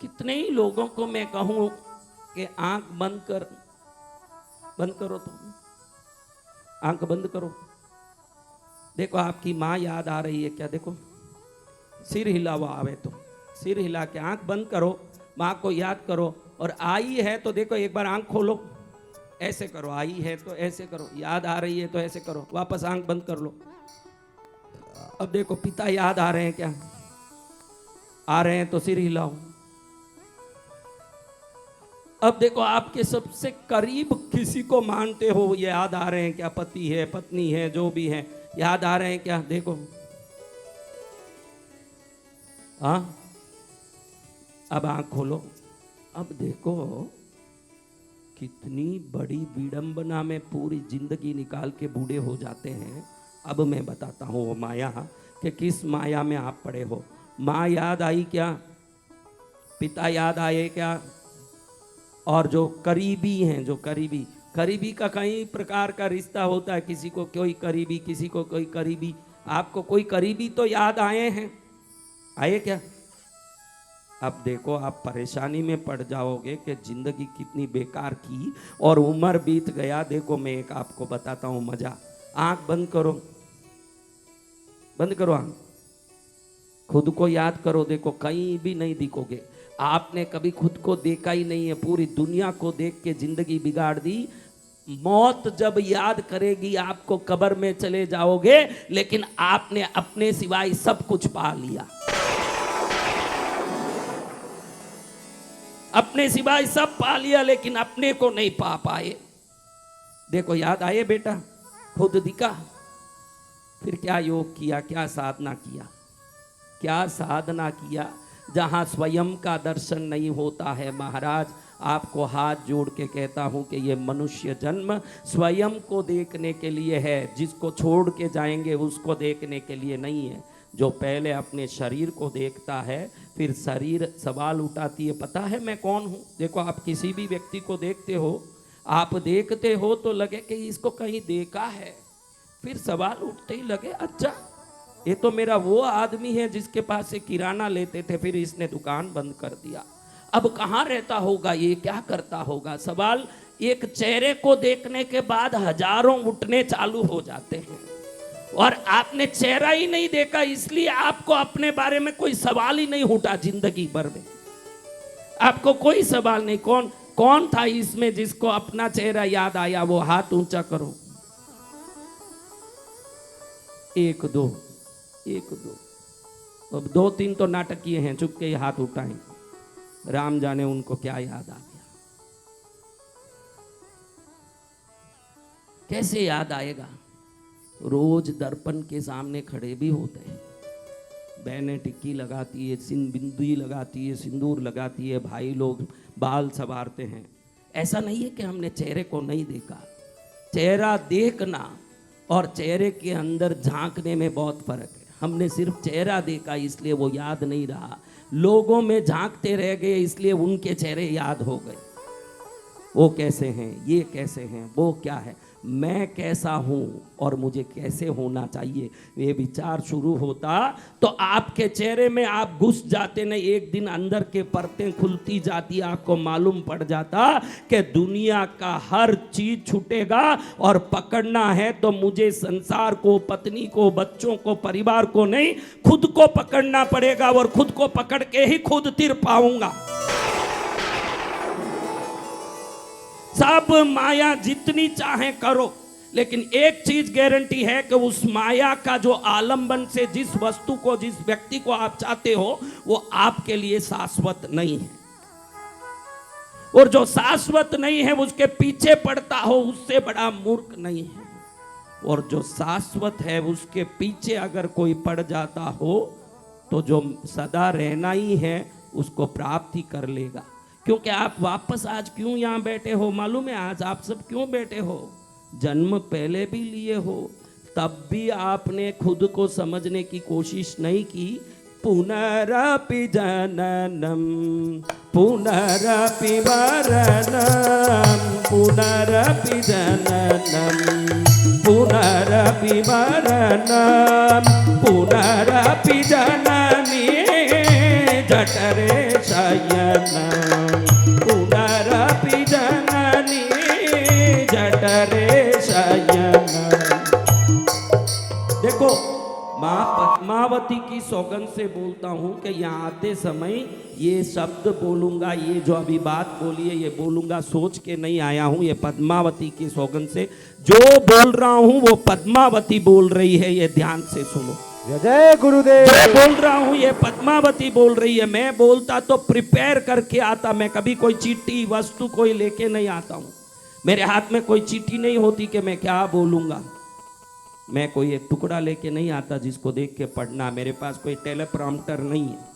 कितने ही लोगों को मैं कहूं कि आंख बंद करो, तुम आंख बंद करो, देखो आपकी माँ याद आ रही है क्या? देखो सिर हिलावा आवे तो सिर हिला के आंख बंद करो, माँ को याद करो। और आई है तो देखो एक बार आंख खोलो, ऐसे करो, आई है तो ऐसे करो, याद आ रही है तो ऐसे करो, वापस आंख बंद कर लो। अब देखो पिता याद आ रहे हैं क्या? आ रहे हैं तो सिर हिलाओ। अब देखो आपके सबसे करीब किसी को मानते हो, ये याद आ रहे हैं क्या? पति है, पत्नी है, जो भी है, याद आ रहे हैं क्या? देखो हाँ, अब आंख खोलो। अब देखो कितनी बड़ी विडंबना में पूरी जिंदगी निकाल के बूढ़े हो जाते हैं। अब मैं बताता हूँ वो माया कि किस माया में आप पड़े हो। माँ याद आई क्या? पिता याद आए क्या? और जो करीबी हैं, जो करीबी का कई प्रकार का रिश्ता होता है, किसी को कोई करीबी, किसी को कोई करीबी। आपको कोई करीबी तो याद आए हैं? आए क्या? अब देखो आप परेशानी में पड़ जाओगे कि जिंदगी कितनी बेकार की और उम्र बीत गया। देखो मैं एक आपको बताता हूं मजा। आंख बंद करो, बंद करो आंख, खुद को याद करो। देखो कहीं भी नहीं दिखोगे। आपने कभी खुद को देखा ही नहीं है, पूरी दुनिया को देख के जिंदगी बिगाड़ दी। मौत जब याद करेगी आपको, कब्र में चले जाओगे, लेकिन आपने अपने सिवाय सब कुछ पा लिया। अपने सिवाय सब पा लिया, लेकिन अपने को नहीं पा पाए। देखो याद आए बेटा, खुद दिखा, फिर क्या योग किया, क्या साधना किया, क्या साधना किया। जहां स्वयं का दर्शन नहीं होता है महाराज, आपको हाथ जोड़ के कहता हूं कि ये मनुष्य जन्म स्वयं को देखने के लिए है। जिसको छोड़ के जाएंगे उसको देखने के लिए नहीं है। जो पहले अपने शरीर को देखता है, फिर शरीर सवाल उठाती है, पता है मैं कौन हूं? देखो आप किसी भी व्यक्ति को देखते हो, आप देखते हो तो लगे कि इसको कहीं देखा है, फिर सवाल उठते ही लगे अच्छा ये तो मेरा वो आदमी है जिसके पास से किराना लेते थे, फिर इसने दुकान बंद कर दिया। अब कहाँ रहता होगा ये, क्या करता होगा? सवाल एक चेहरे को देखने के बाद हजारों उठने चालू हो जाते हैं। और आपने चेहरा ही नहीं देखा, इसलिए आपको अपने बारे में कोई सवाल ही नहीं उठा जिंदगी भर में। आपको कोई सवाल नहीं। कौन था इसमें जिसको अपना चेहरा याद आया? वो हाथ ऊंचा करो। एक दो, अब दो तीन तो नाटकीय हैं, चुपके हाथ उठाएं। राम जाने उनको क्या याद आ गया। कैसे याद आएगा? रोज दर्पण के सामने खड़े भी होते हैं। बहनें टिक्की लगाती है, बिंदी लगाती है, सिंदूर लगाती है, भाई लोग बाल संवारते हैं। ऐसा नहीं है कि हमने चेहरे को नहीं देखा। चेहरा देखना और चेहरे के अंदर झांकने में बहुत फर्क है। हमने सिर्फ चेहरा देखा इसलिए वो याद नहीं रहा। लोगों में झांकते रह गए इसलिए उनके चेहरे याद हो गए। वो कैसे हैं, ये कैसे हैं, वो क्या है, मैं कैसा हूं और मुझे कैसे होना चाहिए, ये विचार शुरू होता तो आपके चेहरे में आप घुस जाते नहीं। एक दिन अंदर के परतें खुलती जाती, आपको मालूम पड़ जाता कि दुनिया का हर चीज छूटेगा और पकड़ना है तो मुझे संसार को, पत्नी को, बच्चों को, परिवार को नहीं, खुद को पकड़ना पड़ेगा। और खुद को पकड़ के ही खुद तिर पाऊंगा। सब माया जितनी चाहे करो, लेकिन एक चीज गारंटी है कि उस माया का जो आलंबन से जिस वस्तु को, जिस व्यक्ति को आप चाहते हो, वो आपके लिए शाश्वत नहीं है। और जो शाश्वत नहीं है उसके पीछे पड़ता हो, उससे बड़ा मूर्ख नहीं है। और जो शाश्वत है उसके पीछे अगर कोई पड़ जाता हो तो जो सदा रहना ही है उसको प्राप्ति कर लेगा। क्योंकि आप वापस आज क्यों यहाँ बैठे हो मालूम है? आज आप सब क्यों बैठे हो? जन्म पहले भी लिए हो, तब भी आपने खुद को समझने की कोशिश नहीं की। पुनरपि जननम पुनरपि मरणम पुनरपि जननम पुनरपि मरणम पुनरपि जननी जठरे शयन पुनरपि जननी जठरे शयन। देखो माँ पद्मावती की सौगंध से बोलता हूँ कि यहाँ आते समय ये शब्द बोलूँगा, ये जो अभी बात बोली है ये बोलूँगा, सोच के नहीं आया हूँ। ये पद्मावती की सौगंध से जो बोल रहा हूँ वो पद्मावती बोल रही है, ये ध्यान से सुनो। जय गुरुदेव। मैं बोल रहा हूँ ये पद्मावती बोल रही है। मैं बोलता तो प्रिपेयर करके आता, मैं कभी कोई चिट्ठी वस्तु कोई लेके नहीं आता हूँ। मेरे हाथ में कोई चिट्ठी नहीं होती कि मैं क्या बोलूँगा। मैं कोई एक टुकड़ा लेके नहीं आता जिसको देख के पढ़ना। मेरे पास कोई टेलीप्रॉम्प्टर नहीं है।